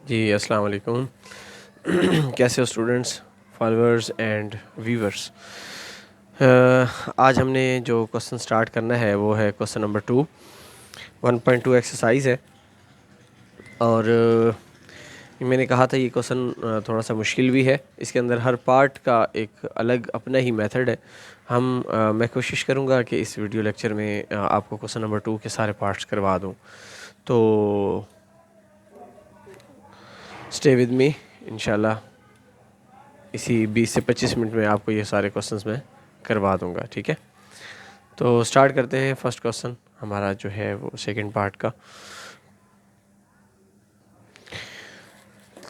जी अस्सलाम वालेकुम। कैसे हो स्टूडेंट्स, फॉलोअर्स एंड व्यूवर्स। आज हमने जो क्वेश्चन स्टार्ट करना है वो है क्वेश्चन नंबर 1.2 एक्सरसाइज है। और मैंने कहा था ये क्वेश्चन थोड़ा सा मुश्किल भी है। इसके अंदर हर पार्ट का एक अलग अपना ही मेथड है। मैं कोशिश करूँगा कि इस वीडियो लेक्चर में आपको क्वेश्चन नंबर 2 के सारे पार्ट्स करवा दूँ। तो स्टे विद मी, इंशाल्लाह इसी 20 से 25 मिनट में आपको ये सारे क्वेश्चंस मैं करवा दूंगा। ठीक है, तो स्टार्ट करते हैं। फर्स्ट क्वेश्चन हमारा जो है वो सेकंड पार्ट का।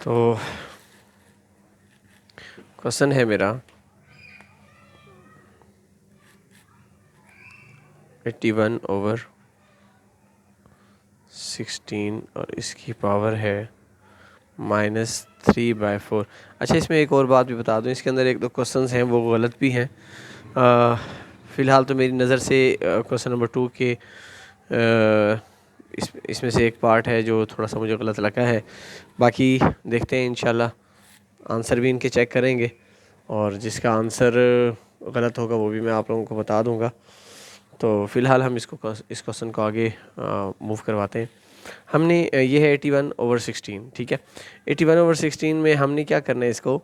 तो क्वेश्चन है मेरा 81/16 और इसकी पावर है -3/4। अच्छा, इसमें एक और बात भी बता दूं, इसके अंदर एक दो क्वेश्चंस हैं वो गलत भी हैं। फ़िलहाल तो मेरी नज़र से क्वेश्चन नंबर 2 के इसमें से एक पार्ट है जो थोड़ा सा मुझे गलत लगा है। बाकी देखते हैं, इंशाल्लाह आंसर भी इनके चेक करेंगे और जिसका आंसर गलत होगा वो भी मैं आप लोगों को बता दूंगा। तो फ़िलहाल हम इस क्वेश्चन को आगे मूव करवाते हैं। हमने ये है 81/16। ठीक है, 81/16 में हमने क्या करना है, इसको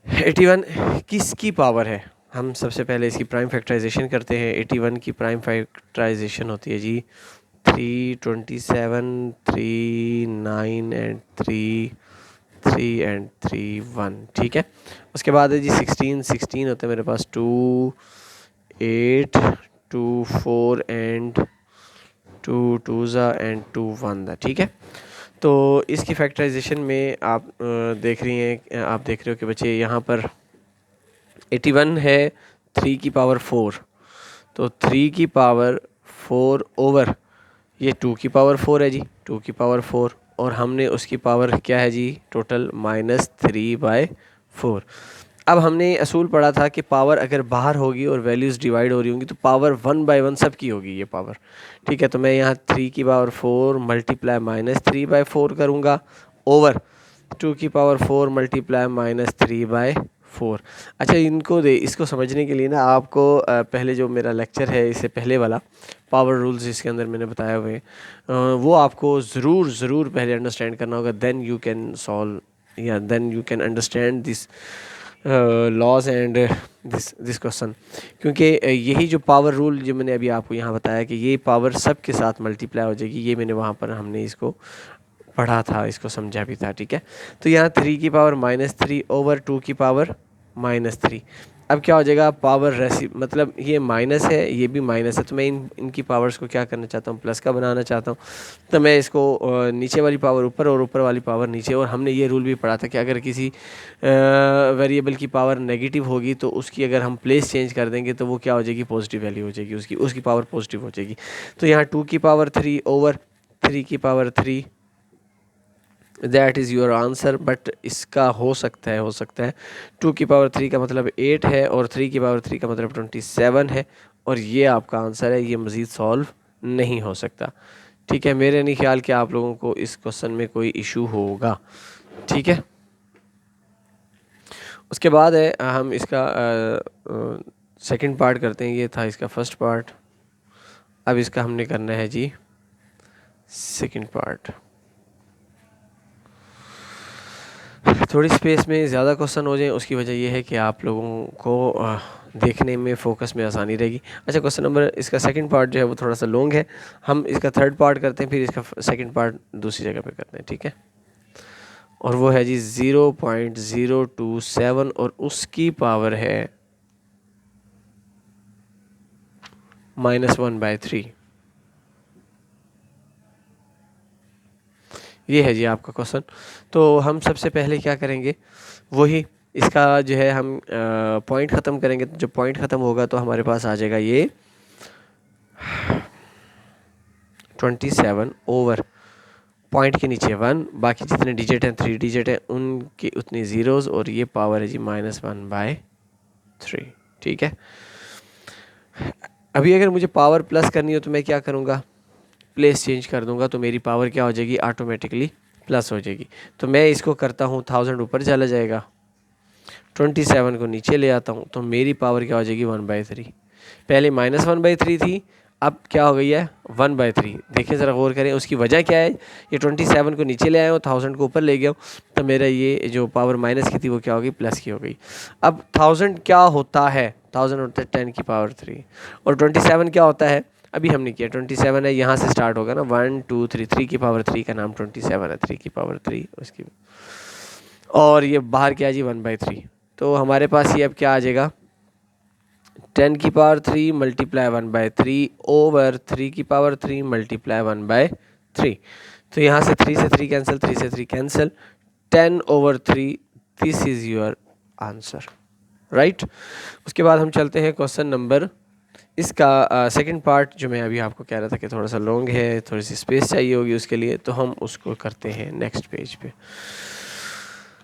81 किसकी पावर है। हम सबसे पहले इसकी प्राइम फैक्टराइजेशन करते हैं। 81 की प्राइम फैक्टराइजेशन होती है जी 327, 3 9 एंड 3 एंड 3 1। ठीक है, उसके बाद है जी 16 होते हैं मेरे पास 2 8 2 4 एंड 2 2 एंड 2 1। ठीक है, तो इसकी फैक्टराइजेशन में आप देख रहे हो कि बच्चे यहाँ पर 81 है 3 की पावर 4, तो 3 की पावर 4 ओवर ये 2 की पावर 4 है जी, 2 की पावर 4, और हमने उसकी पावर क्या है जी टोटल -3/4। अब हमने असूल पढ़ा था कि पावर अगर बाहर होगी और वैल्यूज़ डिवाइड हो रही होंगी तो पावर 1/1 सबकी होगी ये पावर। ठीक है, तो मैं यहाँ 3 की पावर 4 मल्टीप्लाई -3/4 करूँगा ओवर 2 की पावर 4 मल्टीप्लाई -3/4। अच्छा, इसको समझने के लिए ना आपको पहले जो मेरा लेक्चर है इससे पहले वाला पावर रूल्स इसके अंदर मैंने बताए हुए वो आपको ज़रूर पहले अंडरस्टैंड करना होगा। देन यू कैन सॉल्व या then you can understand this laws and this question. क्योंकि यही जो पावर रूल जो मैंने अभी आपको यहाँ बताया कि ये पावर सब के साथ मल्टीप्लाई हो जाएगी, ये मैंने वहाँ पर हमने इसको पढ़ा था, इसको समझा भी था। ठीक है, तो यहाँ 3 की पावर -3 ओवर 2 की पावर -3। अब क्या हो जाएगा, पावर मतलब ये माइनस है ये भी माइनस है, तो मैं इनकी पावर्स को क्या करना चाहता हूँ, प्लस का बनाना चाहता हूँ। तो मैं इसको नीचे वाली पावर ऊपर और ऊपर वाली पावर नीचे। और हमने ये रूल भी पढ़ा था कि अगर किसी वेरिएबल की पावर नेगेटिव होगी तो उसकी अगर हम प्लेस चेंज कर देंगे तो वो क्या हो जाएगी, पॉजिटिव वैल्यू हो जाएगी, उसकी पावर पॉजिटिव हो जाएगी। तो यहाँ 2 की पावर 3 ओवर 3 की power 3, that is your answer. But इसका हो सकता है 2 की पावर 3 का मतलब 8 है और 3 की पावर 3 का मतलब 27 है, और ये आपका आंसर है, ये मज़ीद सॉल्व नहीं हो सकता। ठीक है, मेरे नहीं ख्याल कि आप लोगों को इस क्वेश्चन में कोई इशू होगा। ठीक है, उसके बाद है हम इसका सेकंड पार्ट करते हैं। ये था इसका फर्स्ट पार्ट, अब इसका हमने करना है जी सेकंड पार्ट। थोड़ी स्पेस में ज़्यादा क्वेश्चन हो जाए उसकी वजह यह है कि आप लोगों को देखने में फोकस में आसानी रहेगी। अच्छा, क्वेश्चन नंबर इसका सेकंड पार्ट जो है वो थोड़ा सा लॉन्ग है, हम इसका थर्ड पार्ट करते हैं, फिर इसका सेकंड पार्ट दूसरी जगह पे करते हैं। ठीक है, और वो है जी 0.027 और उसकी पावर है -1/3। ये है जी आपका क्वेश्चन। तो हम सबसे पहले क्या करेंगे, वही इसका जो है हम पॉइंट ख़त्म करेंगे। तो जब पॉइंट ख़त्म होगा तो हमारे पास आ जाएगा ये 27 ओवर पॉइंट के नीचे 1, बाकी जितने डिजिट हैं 3 डिजिट हैं उनकी उतनी ज़ीरोज़, और ये पावर है जी -1/3। ठीक है, अभी अगर मुझे पावर प्लस करनी हो तो मैं क्या करूँगा, प्लेस चेंज कर दूंगा, तो मेरी पावर क्या हो जाएगी, ऑटोमेटिकली प्लस हो जाएगी। तो मैं इसको करता हूँ 1000 ऊपर चला जाएगा, 27 को नीचे ले आता हूँ, तो मेरी पावर क्या हो जाएगी 1/3। पहले -1/3 थी, अब क्या हो गई है 1/3। देखिए ज़रा गौर करें, उसकी वजह क्या है, ये 27 को नीचे ले आया हूँ, 1000 को ऊपर ले गया हूँ, तो मेरा ये जो पावर माइनस की थी वो क्या हो गई प्लस की हो गई। अब 1000 क्या होता है, 1000 होता है 10 की पावर 3, और 27 क्या होता है अभी हमने किया, 27 है, यहाँ से स्टार्ट होगा ना 1 2 3, 3 की पावर 3 का नाम 27 है, 3 की पावर 3 उसकी, और ये बाहर क्या है जी 1/3। तो हमारे पास ये अब क्या आ जाएगा 10 की पावर 3 मल्टीप्लाई 1/3 ओवर 3 की पावर 3 मल्टीप्लाई 1/3। तो यहाँ से 3 से 3 कैंसिल, 3 से 3 cancel, 10/3, this is your answer, right. उसके बाद हम चलते हैं क्वेश्चन नंबर, इसका सेकंड पार्ट जो मैं अभी आपको कह रहा था कि थोड़ा सा लॉन्ग है, थोड़ी सी स्पेस चाहिए होगी उसके लिए, तो हम उसको करते हैं नेक्स्ट पेज पे।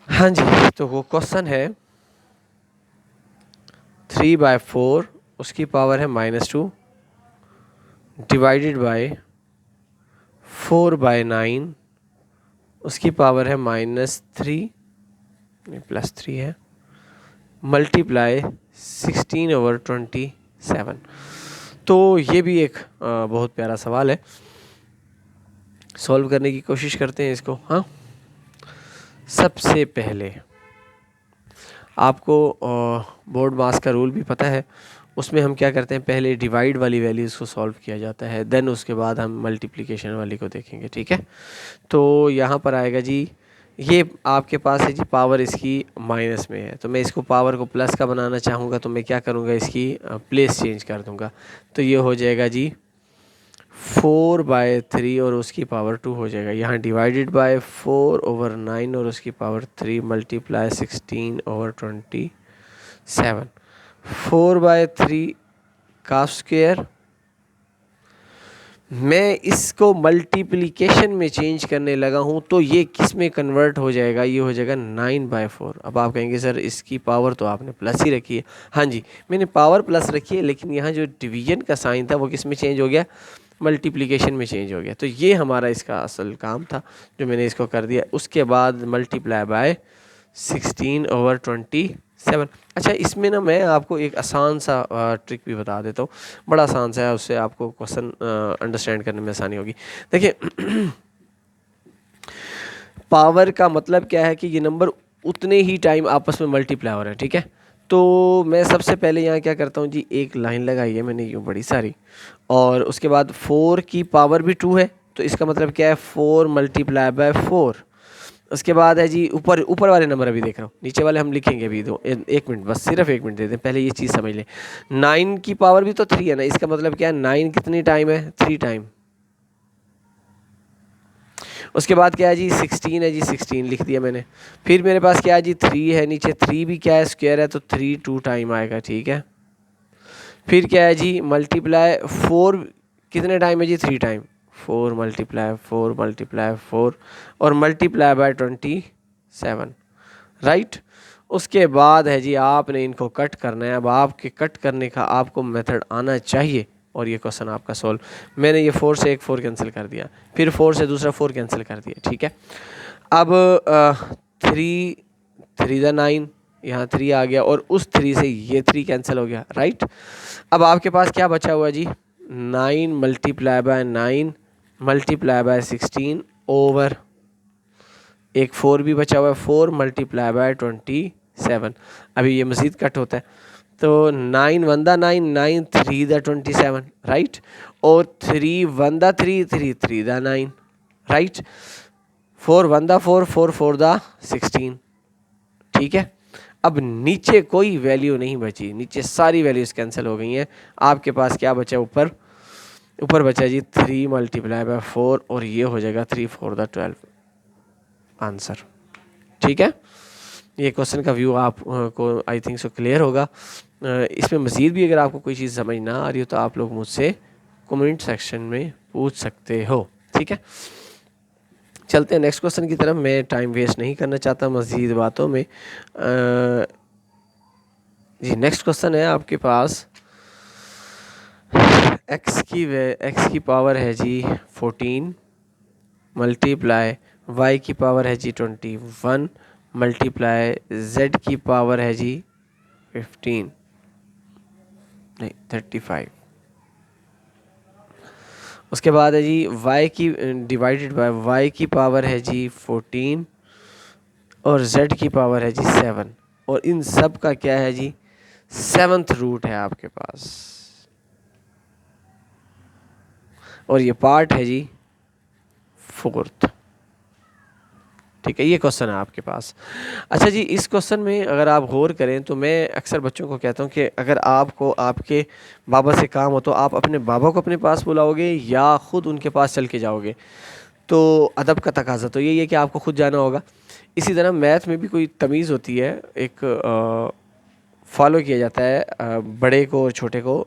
हाँ जी, तो वो क्वेश्चन है 3/4 उसकी पावर है -2 डिवाइडेड बाय 4/9 उसकी पावर है -3, +3 है, मल्टीप्लाई 16/27। तो ये भी एक बहुत प्यारा सवाल है, सॉल्व करने की कोशिश करते हैं इसको। हाँ, सबसे पहले आपको बोर्ड मास का रूल भी पता है, उसमें हम क्या करते हैं, पहले डिवाइड वाली वैल्यूज़ को सॉल्व किया जाता है, देन उसके बाद हम मल्टीप्लिकेशन वाली को देखेंगे, ठीक है। तो यहाँ पर आएगा जी, ये आपके पास है जी पावर इसकी माइनस में है, तो मैं इसको पावर को प्लस का बनाना चाहूँगा, तो मैं क्या करूँगा, इसकी प्लेस चेंज कर दूँगा, तो ये हो जाएगा जी 4/3 और उसकी पावर 2 हो जाएगा, यहाँ डिवाइडेड बाय 4/9 और उसकी पावर 3 मल्टीप्लाई 16/27। 4/3 का स्क्वायर, मैं इसको मल्टीप्लिकेशन में चेंज करने लगा हूँ, तो ये किस में कन्वर्ट हो जाएगा, ये हो जाएगा 9/4। अब आप कहेंगे सर इसकी पावर तो आपने प्लस ही रखी है। हाँ जी, मैंने पावर प्लस रखी है, लेकिन यहाँ जो डिवीजन का साइन था वो किस में चेंज हो गया, मल्टीप्लिकेशन में चेंज हो गया। तो ये हमारा इसका असल काम था जो मैंने इसको कर दिया। उसके बाद मल्टीप्लाई बाय 16/27। अच्छा, इसमें ना मैं आपको एक आसान सा ट्रिक भी बता देता हूँ, बड़ा आसान सा है, उससे आपको क्वेश्चन अंडरस्टैंड करने में आसानी होगी। देखिए पावर का मतलब क्या है कि ये नंबर उतने ही टाइम आपस में मल्टीप्लाई हो रहे हैं, ठीक है। तो मैं सबसे पहले यहाँ क्या करता हूँ जी, एक लाइन लगाई है मैंने यूँ बड़ी सारी, और उसके बाद 4 की पावर भी 2 है, तो इसका मतलब क्या है 4 मल्टीप्लाई बाय 4। उसके बाद है जी ऊपर ऊपर वाले नंबर अभी देख रहा हूँ, नीचे वाले हम लिखेंगे अभी, दो एक मिनट, बस सिर्फ 1 मिनट दे दें, पहले ये चीज़ समझ लें। 9 की पावर भी तो 3 है ना, इसका मतलब क्या है 9 कितनी टाइम है, 3 टाइम। उसके बाद क्या है जी 16 है जी, 16 लिख दिया मैंने। फिर मेरे पास क्या है जी 3 है, नीचे 3 भी क्या है स्क्वायर है, तो 3 2 टाइम आएगा, ठीक है। फिर क्या है जी मल्टीप्लाई 4 कितने टाइम है जी, 3 टाइम, 4 मल्टीप्लाई 4 मल्टीप्लाई 4 और मल्टीप्लाई बाय 27, राइट। उसके बाद है जी आपने इनको कट करना है। अब आपके कट करने का आपको मेथड आना चाहिए, और ये क्वेश्चन आपका सॉल्व। मैंने ये 4 से एक 4 कैंसिल कर दिया, फिर 4 से दूसरा 4 कैंसिल कर दिया, ठीक है। अब 3 3 दा 9, यहाँ 3 आ गया, और उस 3 से ये 3 कैंसिल हो गया, राइट। अब आपके पास क्या बचा हुआ जी, 9 multiply by 9 multiply by 16 over एक 4 भी बचा हुआ है, 4 मल्टीप्लाई बाय 27। अभी ये मज़ीद कट होता है, तो 9 1 दा 9 9 3 दा 27, राइट, और 3 1 दा 3 3 3 दा 9, राइट, 4 1 दा 4 4 4 दा 16, ठीक है। अब नीचे कोई वैल्यू नहीं बची, नीचे सारी वैल्यूज़ कैंसिल हो गई हैं। आपके पास क्या बचा, ऊपर ऊपर बचा जी 3 मल्टीप्लाई बाय 4, और ये हो जाएगा 3 4 दा 12 आंसर, ठीक है। ये क्वेश्चन का व्यू आप को आई थिंक सो क्लियर होगा। इसमें मज़ीद भी अगर आपको कोई चीज़ समझ ना आ रही हो तो आप लोग मुझसे कमेंट सेक्शन में पूछ सकते हो, ठीक है। चलते हैं नेक्स्ट क्वेश्चन की तरफ, मैं टाइम वेस्ट नहीं करना चाहता मज़ीद बातों में। जी नेक्स्ट क्वेश्चन है आपके पास, एक्स की पावर है जी 14 मल्टीप्लाई y की पावर है जी 21 मल्टीप्लाई z की पावर है जी 15 नहीं 35। उसके बाद है जी y की डिवाइडेड बाय y की पावर है जी 14 और z की पावर है जी 7 और इन सब का क्या है जी 7th रूट है आपके पास और ये पार्ट है जी 4th। ठीक है, ये क्वेश्चन है आपके पास। अच्छा जी, इस क्वेश्चन में अगर आप गौर करें तो मैं अक्सर बच्चों को कहता हूँ कि अगर आपको आपके बाबा से काम हो तो आप अपने बाबा को अपने पास बुलाओगे या ख़ुद उनके पास चल के जाओगे। तो अदब का तकाजा तो यही है कि आपको खुद जाना होगा। इसी तरह मैथ में भी कोई तमीज़ होती है, एक फॉलो किया जाता है बड़े को और छोटे को।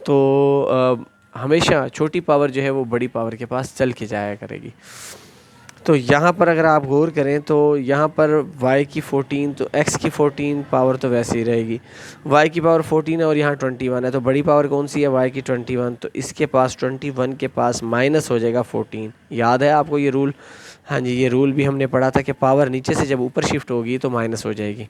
तो हमेशा छोटी पावर जो है वो बड़ी पावर के पास चल के जाया करेगी। तो यहाँ पर अगर आप गौर करें तो यहाँ पर y की 14 तो x की 14 पावर तो वैसे ही रहेगी, y की पावर 14 है और यहाँ 21 है, तो बड़ी पावर कौन सी है y की 21, तो इसके पास 21 के पास माइनस हो जाएगा 14। याद है आपको ये रूल? हाँ जी, ये रूल भी हमने पढ़ा था कि पावर नीचे से जब ऊपर शिफ्ट होगी तो माइनस हो जाएगी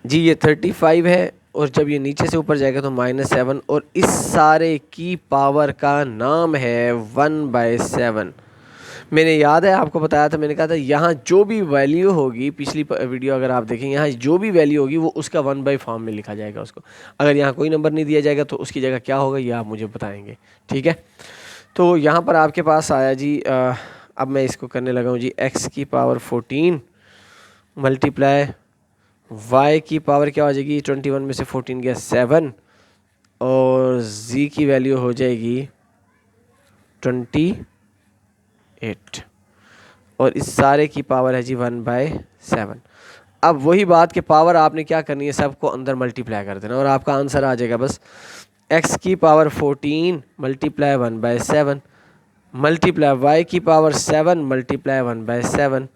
जी। ये 35 है और जब ये नीचे से ऊपर जाएगा तो -7 और इस सारे की पावर का नाम है 1/7। मैंने याद है आपको बताया था, मैंने कहा था यहाँ जो भी वैल्यू होगी, पिछली वीडियो अगर आप देखें, यहाँ जो भी वैल्यू होगी वो उसका 1/, फॉर्म में लिखा जाएगा उसको। अगर यहाँ कोई नंबर नहीं दिया जाएगा तो उसकी जगह क्या होगा ये आप मुझे बताएंगे। ठीक है, तो यहाँ पर आपके पास आया जी अब मैं इसको करने लगा हूँ जी x की पावर 14 मल्टीप्लाई y की पावर क्या हो जाएगी 21 में से 14 गया 7 और z की वैल्यू हो जाएगी 28 और इस सारे की पावर है जी 1/7। अब वही बात कि पावर आपने क्या करनी है, सबको अंदर मल्टीप्लाई कर देना और आपका आंसर आ जाएगा बस x की पावर 14 मल्टीप्लाई 1/7 मल्टीप्लाई y की पावर 7 मल्टीप्लाई 1/7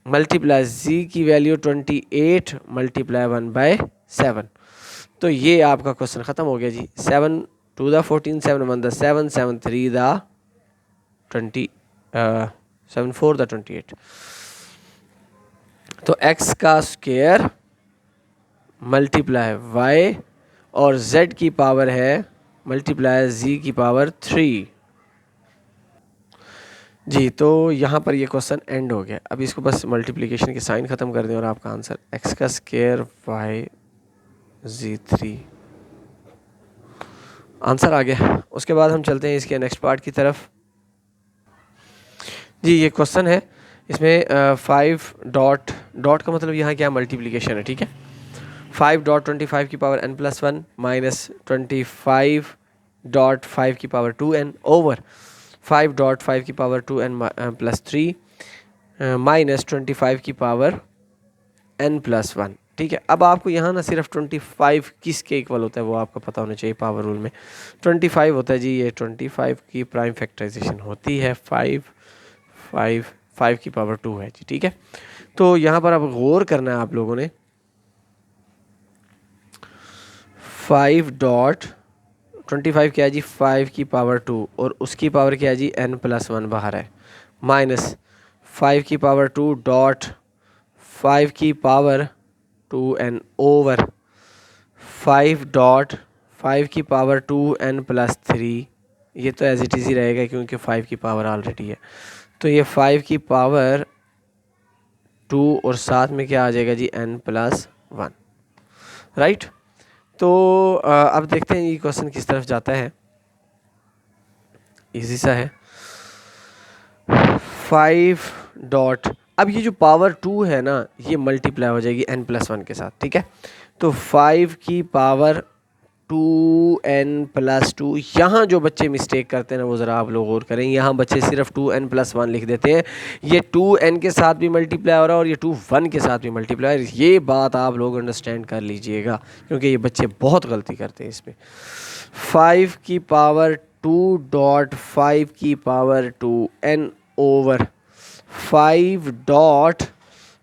मल्टीप्लाई z की वैल्यू 28 मल्टीप्लाई 1/7। तो ये आपका क्वेश्चन ख़त्म हो गया जी। 7 2 द 14 7 1 द 7 7 3 द 20 7 4 द 28। तो x का स्क्वायर मल्टीप्लाई y और z की पावर है मल्टीप्लाई z की पावर 3 जी। तो यहाँ पर ये क्वेश्चन एंड हो गया। अब इसको बस मल्टीप्लिकेशन के साइन ख़त्म कर दें और आपका आंसर x का स्क्वायर y z3 आंसर आ गया। उसके बाद हम चलते हैं इसके नेक्स्ट पार्ट की तरफ। जी, ये क्वेश्चन है, इसमें 5 डॉट डॉट का मतलब यहाँ क्या मल्टीप्लिकेशन है। ठीक है, 5 डॉट 25 की पावर n+1 माइनस 25 डॉट 5 की पावर 2n ओवर 5 डॉट 5 की पावर 2n+3 माइनस 25 की पावर n+1। ठीक है, अब आपको यहाँ ना सिर्फ 25 किसके इक्वल होता है वो आपको पता होना चाहिए। पावर रूल में 25 होता है जी, ये 25 की प्राइम फैक्टराइजेशन होती है 5 की पावर 2 है जी। ठीक है, तो यहाँ पर अब गौर करना है आप लोगों ने। 5 डॉट 25 क्या है जी 5 की पावर 2 और उसकी पावर क्या है जी n+1 बाहर है माइनस 5 की पावर 2 डॉट 5 की पावर 2n ओवर 5 डॉट 5 की पावर 2n+3। ये तो एज इट इज़ ही रहेगा क्योंकि 5 की पावर ऑलरेडी है। तो ये 5 की पावर 2 और साथ में क्या आ जाएगा जी n+1। राइट, तो अब देखते हैं ये क्वेश्चन किस तरफ जाता है। इजी सा है। 5 डॉट, अब ये जो पावर 2 है ना ये मल्टीप्लाई हो जाएगी n+1 के साथ। ठीक है, तो 5 की पावर 2n+2। यहाँ जो बच्चे मिस्टेक करते हैं ना वो ज़रा आप लोग गौर करें, यहाँ बच्चे सिर्फ 2n+1 लिख देते हैं। ये 2n के साथ भी मल्टीप्लाई हो रहा है और ये 2 के साथ भी मल्टीप्लाई हो रहा है। ये बात आप लोग अंडरस्टैंड कर लीजिएगा क्योंकि ये बच्चे बहुत गलती करते हैं इसमें। 5 की पावर 2 डॉट 5 की पावर 2n ओवर 5 डॉट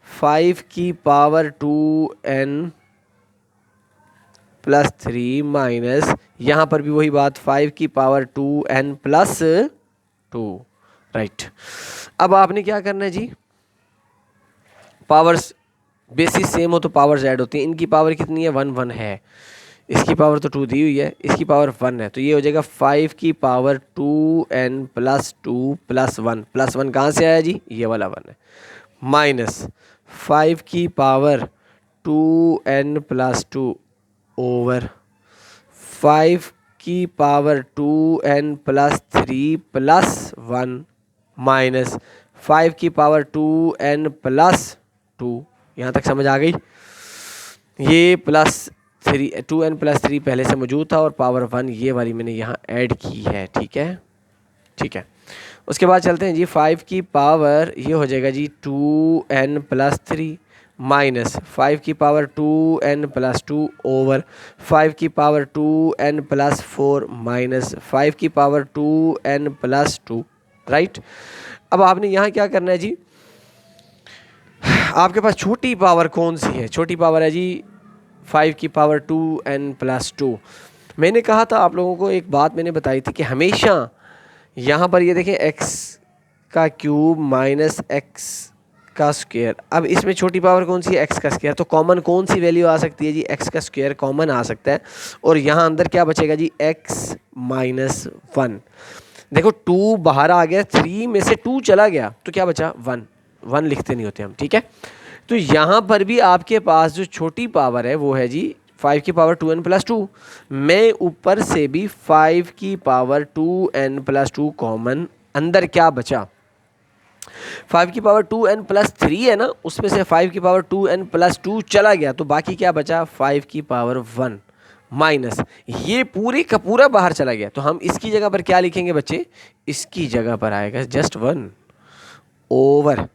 5 की पावर 2n+3 माइनस यहाँ पर भी वही बात 5 की पावर 2n+2। राइट। अब आपने क्या करना है जी, पावर्स बेसिस सेम हो तो पावर्स ऐड होती हैं। इनकी पावर कितनी है, 1 1 है, इसकी पावर तो 2 दी हुई है, इसकी पावर 1 है, तो ये हो जाएगा 5 की power 2n plus 2 plus 1, plus 1 कहाँ से आया जी, ये वाला 1 है, माइनस 5 की पावर 2n प्लस 2 ओवर 5 की power 2n plus 3 plus 1 minus 5 की पावर 2n प्लस 2। यहाँ तक समझ आ गई। ये प्लस 3 2n प्लस 3 पहले से मौजूद था और पावर 1 ये वाली मैंने यहाँ ऐड की है, ठीक है, ठीक है। उसके बाद चलते हैं जी, 5 की पावर ये हो जाएगा जी 2n प्लस 3 माइनस 5 की पावर 2n प्लस 2 ओवर 5 की पावर 2n प्लस 4 माइनस 5 की पावर 2n प्लस 2, राइट। अब आपने यहाँ क्या करना है जी, आपके पास छोटी पावर कौन सी है, छोटी पावर है जी 5 की पावर 2n प्लस 2। मैंने कहा था आप लोगों को, एक बात मैंने बताई थी कि हमेशा यहाँ पर ये देखें x का क्यूब माइनस x का स्क्वायर, अब इसमें छोटी पावर कौन सी है, x का स्क्वायर, तो कॉमन कौन सी वैल्यू आ सकती है जी, x का स्क्वायर कॉमन आ सकता है, और यहाँ अंदर क्या बचेगा जी, x माइनस 1। देखो 2 बाहर आ गया, 3 में से 2 चला गया तो क्या बचा, 1, 1 लिखते नहीं होते हम, ठीक है। तो यहाँ पर भी आपके पास जो छोटी पावर है वो है जी 5 की पावर 2n प्लस 2, मैं ऊपर से भी 5 की पावर 2n प्लस 2 कॉमन, अंदर क्या बचा, 5 की पावर 2n प्लस 3 है ना, उसमें से 5 की पावर 2n प्लस 2 चला गया तो बाकी क्या बचा, 5 की पावर 1 माइनस ये पूरे का पूरा बाहर चला गया, तो हम इसकी जगह पर क्या लिखेंगे बच्चे, इसकी जगह पर आएगा जस्ट 1 ओवर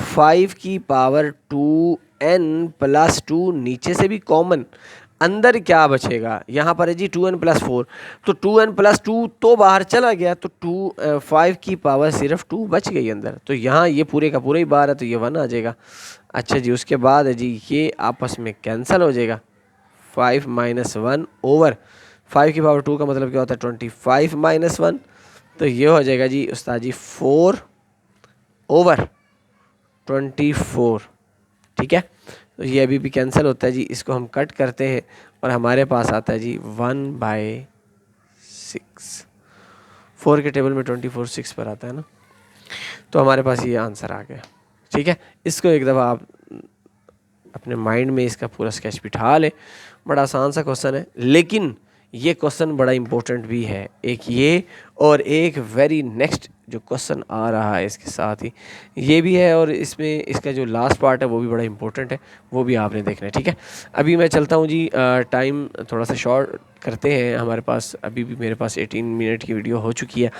5 की पावर 2n प्लस 2, नीचे से भी कॉमन, अंदर क्या बचेगा, यहाँ पर है जी 2n प्लस 4, तो 2n प्लस 2 तो बाहर चला गया, तो 5 की पावर सिर्फ 2 बच गई अंदर, तो यहाँ ये पूरे का पूरा ही बाहर है तो ये 1 आ जाएगा। अच्छा जी, उसके बाद है जी ये आपस में कैंसिल हो जाएगा, 5 माइनस 1 ओवर 5 की पावर 2 का मतलब क्या होता है 25 माइनस 1, तो ये हो जाएगा जी उस्ताद जी 4 ओवर 24, ठीक है। तो ये अभी भी कैंसिल होता है जी, इसको हम कट करते हैं और हमारे पास आता है जी 1/6, 4 के टेबल में 24 6 पर आता है ना, तो हमारे पास ये आंसर आ गया, ठीक है। इसको एक दफ़ा आप अपने माइंड में इसका पूरा स्केच बिठा लें, बड़ा आसान सा क्वेश्चन है, लेकिन ये क्वेश्चन बड़ा इंपॉर्टेंट भी है, एक ये और एक वेरी नेक्स्ट जो क्वेश्चन आ रहा है इसके साथ ही ये भी है, और इसमें इसका जो लास्ट पार्ट है वो भी बड़ा इंपॉर्टेंट है, वो भी आपने देखना है, ठीक है। अभी मैं चलता हूँ जी, टाइम थोड़ा सा शॉर्ट करते हैं, हमारे पास अभी भी मेरे पास 18 मिनट की वीडियो हो चुकी है,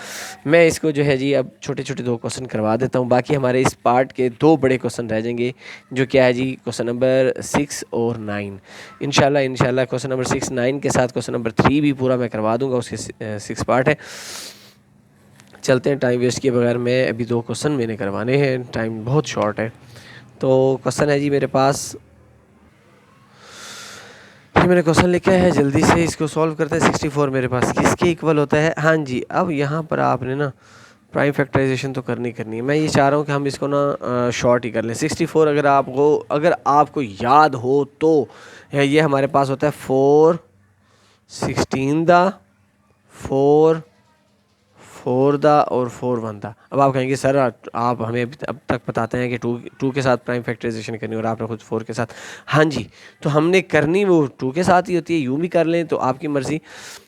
मैं इसको जो है जी अब छोटे छोटे 2 क्वेश्चन करवा देता हूँ, बाकी हमारे इस पार्ट के 2 बड़े क्वेश्चन रह जाएंगे, जो क्या है जी क्वेश्चन नंबर 6 और 9। इंशाल्लाह क्वेश्चन नंबर 6 9 के साथ क्वेश्चन नंबर 3 भी पूरा मैं करवा दूँगा, उसके 6 पार्ट है। चलते हैं टाइम वेस्ट किए बगैर, मैं अभी 2 क्वेश्चन मैंने करवाने हैं, टाइम बहुत शॉर्ट है। तो क्वेश्चन है जी मेरे पास, ये मैंने क्वेश्चन लिखा है, जल्दी से इसको सॉल्व करते हैं। 64 मेरे पास किसके इक्वल होता है, हाँ जी। अब यहाँ पर आपने ना प्राइम फैक्टराइजेशन तो करनी है, मैं ये चाह रहा हूँ कि हम इसको ना शॉर्ट ही कर लें। 64 अगर आपको याद हो तो ये हमारे पास होता है 4 16 दा 4 4 दा और 4 1 दा। अब आप कहेंगे सर आप हमें अब तक बताते हैं कि 2 के साथ प्राइम फैक्टराइजेशन करनी और आपने खुद 4 के साथ, हाँ जी, तो हमने करनी वो 2 के साथ ही होती है, यूँ भी कर लें तो आपकी मर्ज़ी।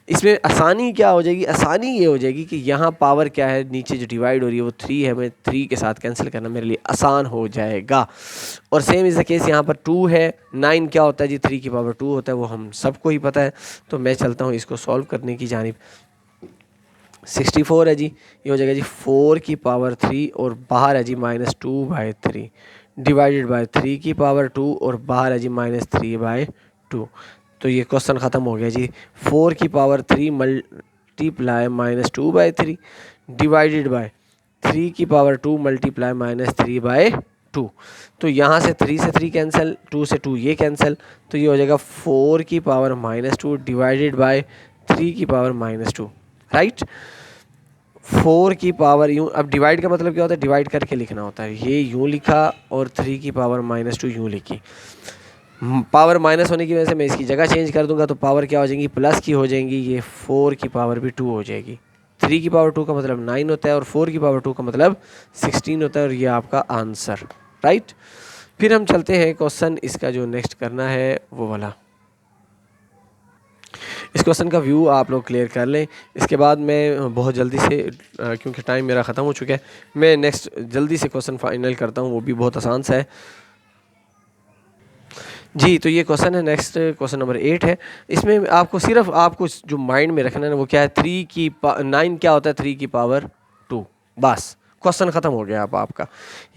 इसमें आसानी क्या हो जाएगी, आसानी ये हो जाएगी कि यहाँ पावर क्या है, नीचे जो डिवाइड हो रही है वो 3 है, मैं 3 के साथ कैंसिल करना मेरे लिए आसान हो जाएगा। और सेम इज़ द केस यहाँ पर 2 है, 9 क्या होता है जी 3 की पावर 2 होता है, वो हम सबको ही पता है। तो मैं चलता हूँ इसको सॉल्व करने की जानिब। 64 है जी, ये हो जाएगा जी 4 की पावर 3 और बाहर है जी -2/3 डिवाइडेड बाय 3 की पावर 2 और बाहर है जी -3/2। तो ये क्वेश्चन ख़त्म हो गया जी। 4 की पावर 3 मल्टीप्लाई -2/3 डिवाइडेड बाय 3 की पावर 2 मल्टीप्लाई -3/2। तो यहाँ से 3 से 3 कैंसिल, 2 से 2 ये कैंसिल, तो ये हो जाएगा 4 की पावर -2 डिवाइडेड बाय 3 की पावर -2, राइट। 4 की पावर यूँ, अब डिवाइड का मतलब क्या होता है, डिवाइड करके लिखना होता है। ये यूँ लिखा और 3 की पावर -2 यूँ लिखी। पावर माइनस होने की वजह से मैं इसकी जगह चेंज कर दूंगा तो पावर क्या हो जाएंगी, प्लस की हो जाएंगी। ये 4 की पावर भी 2 हो जाएगी। 3 की पावर 2 का मतलब 9 होता है और 4 की पावर 2 का मतलब 16 होता है, और ये आपका आंसर, राइट। फिर हम चलते हैं क्वेश्चन इसका जो नेक्स्ट करना है वो वाला। इस क्वेश्चन का व्यू आप लोग क्लियर कर लें। इसके बाद मैं बहुत जल्दी से, क्योंकि टाइम मेरा ख़त्म हो चुका है, मैं नेक्स्ट जल्दी से क्वेश्चन फाइनल करता हूँ, वो भी बहुत आसान सा है जी। तो ये क्वेश्चन है नेक्स्ट, क्वेश्चन नंबर 8 है। इसमें आपको सिर्फ आपको जो माइंड में रखना है वो क्या है, 9 क्या होता है, 3 की पावर 2, बस क्वेश्चन ख़त्म हो गया। अब आपका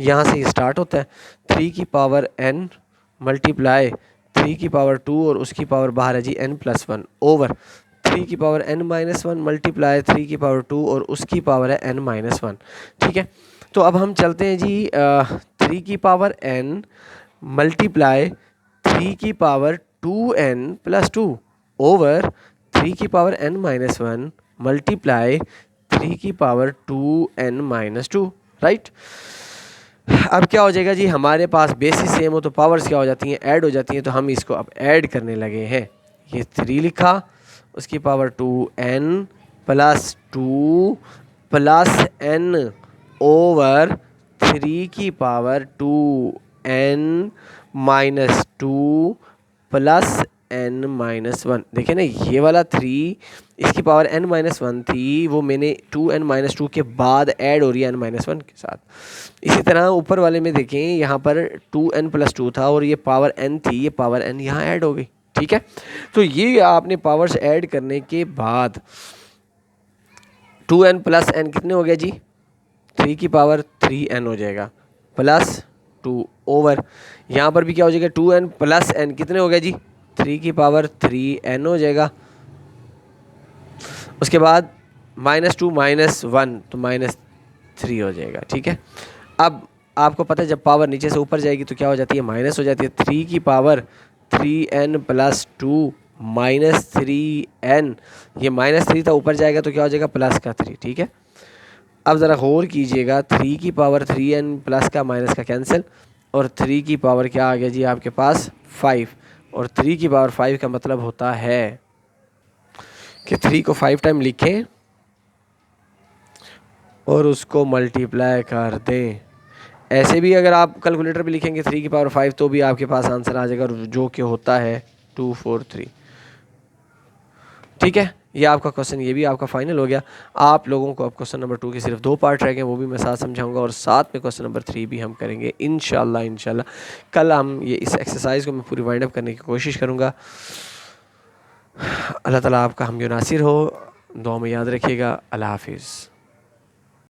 यहाँ से स्टार्ट होता है 3 की पावर n मल्टीप्लाई 3 की पावर 2 और उसकी पावर बाहर है जी n+1 ओवर 3 की पावर n-1 मल्टीप्लाई 3 की पावर 2 और उसकी पावर है n-1। ठीक है, तो अब हम चलते हैं जी 3 की पावर n मल्टीप्लाई 3 की पावर 2n+2 ओवर 3 की पावर n-1 मल्टीप्लाई 3 की पावर 2n-2, राइट। अब क्या हो जाएगा जी, हमारे पास बेसिस सेम हो तो पावर्स क्या हो जाती हैं, ऐड हो जाती हैं। तो हम इसको अब ऐड करने लगे हैं। ये 3 लिखा, उसकी power 2n+2 plus n over 3 की पावर 2n-2 प्लस n-1। देखिए ना, ये वाला 3 इसकी पावर n-1 थी, वो मैंने 2n-2 के बाद ऐड हो रही है n-1 के साथ। इसी तरह ऊपर वाले में देखें, यहाँ पर 2n+2 था और ये पावर n थी, ये पावर n यहाँ ऐड हो गई। ठीक है, तो ये आपने पावर्स ऐड करने के बाद 2n प्लस n कितने हो गया जी, 3 की पावर 3n हो जाएगा प्लस 2 ओवर यहाँ पर भी क्या हो जाएगा, 2n प्लस n कितने हो गया जी, 3 की पावर 3n हो जाएगा। उसके बाद -2 -1 तो -3 हो जाएगा। ठीक है, अब आपको पता है जब पावर नीचे से ऊपर जाएगी तो क्या हो जाती है, माइनस हो जाती है। 3 की पावर 3n+2 -3n, ये -3 था, ऊपर जाएगा तो क्या हो जाएगा, प्लस का 3। ठीक है, अब ज़रा गौर कीजिएगा, 3 की पावर 3n प्लस का माइनस का कैंसिल, और 3 की पावर क्या आ गया जी आपके पास 5, और 3 की पावर 5 का मतलब होता है कि 3 को 5 टाइम लिखें और उसको मल्टीप्लाई कर दें। ऐसे भी अगर आप कैलकुलेटर पे लिखेंगे 3 की पावर 5 तो भी आपके पास आंसर आ जाएगा, जो कि होता है 243। ठीक है, ये आपका क्वेश्चन, ये भी आपका फाइनल हो गया। आप लोगों को अब क्वेश्चन नंबर 2 के सिर्फ 2 पार्ट रह गए, वो भी मैं साथ समझाऊंगा, और साथ में क्वेश्चन नंबर 3 भी हम करेंगे इंशाल्लाह। कल हम ये इस एक्सरसाइज को मैं पूरी वाइंड अप करने की कोशिश करूँगा। अल्लाह ताला आपका हम नासिर हो, दुआ में याद रखिएगा। अल्लाह हाफिज़।